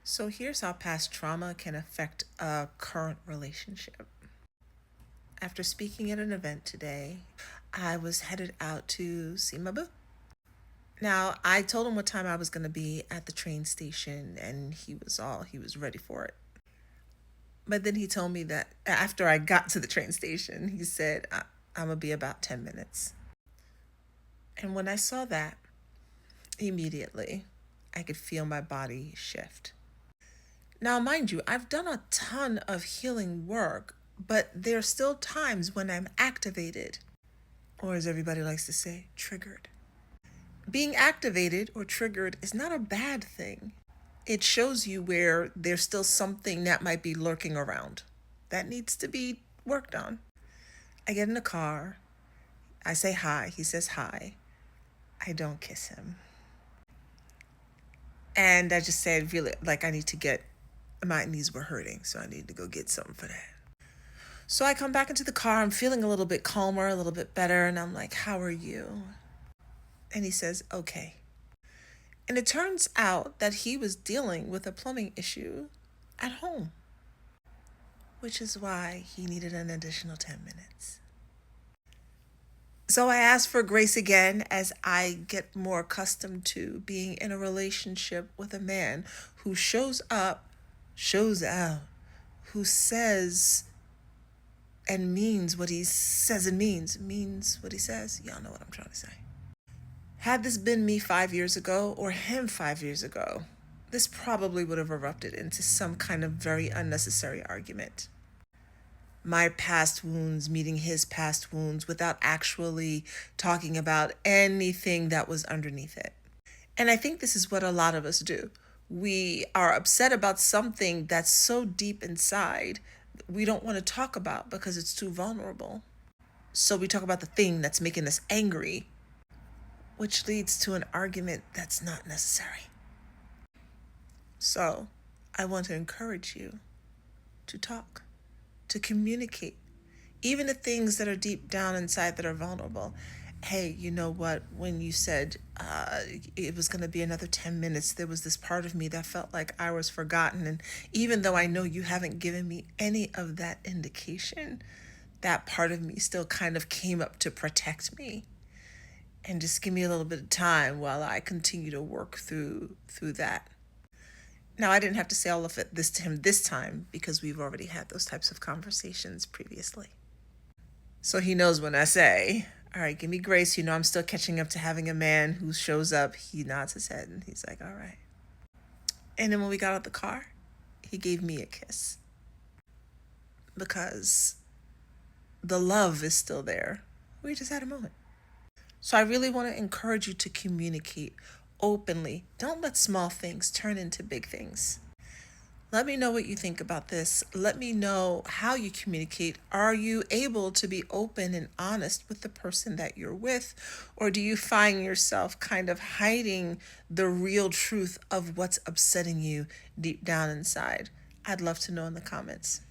So here's how past trauma can affect a current relationship. After speaking at an event today, I was headed out to see my boo. Now, I told him what time I was going to be at the train station, and he was ready for it. But then he told me that after I got to the train station, he said, I'm going to be about 10 minutes. And when I saw that, immediately, I could feel my body shift. Now, mind you, I've done a ton of healing work, but there are still times when I'm activated, or as everybody likes to say, triggered. Being activated or triggered is not a bad thing. It shows you where there's still something that might be lurking around that needs to be worked on. I get in the car, I say hi, he says hi. I don't kiss him. And I just said, really, like, my knees were hurting, so I need to go get something for that. So I come back into the car. I'm feeling a little bit calmer, a little bit better. And I'm like, how are you? And he says, okay. And it turns out that he was dealing with a plumbing issue at home, which is why he needed an additional 10 minutes. So I asked for grace again as I get more accustomed to being in a relationship with a man who shows up, shows out, who says and means what he says and means what he says. Y'all know what I'm trying to say. Had this been me 5 years ago or him 5 years ago, this probably would have erupted into some kind of very unnecessary argument. My past wounds meeting his past wounds without actually talking about anything that was underneath it. And I think this is what a lot of us do. We are upset about something that's so deep inside we don't want to talk about because it's too vulnerable. So we talk about the thing that's making us angry, which leads to an argument that's not necessary. So I want to encourage you to talk, to communicate, even the things that are deep down inside that are vulnerable. Hey, you know what? When you said it was going to be another 10 minutes, there was this part of me that felt like I was forgotten. And even though I know you haven't given me any of that indication, that part of me still kind of came up to protect me. And just give me a little bit of time while I continue to work through that. Now, I didn't have to say all of it this to him this time because we've already had those types of conversations previously. So he knows when I say, all right, give me grace. You know, I'm still catching up to having a man who shows up. He nods his head and he's like, all right. And then when we got out the car, he gave me a kiss because the love is still there. We just had a moment. So I really want to encourage you to communicate openly. Don't let small things turn into big things. Let me know what you think about this. Let me know how you communicate. Are you able to be open and honest with the person that you're with? Or do you find yourself kind of hiding the real truth of what's upsetting you deep down inside? I'd love to know in the comments.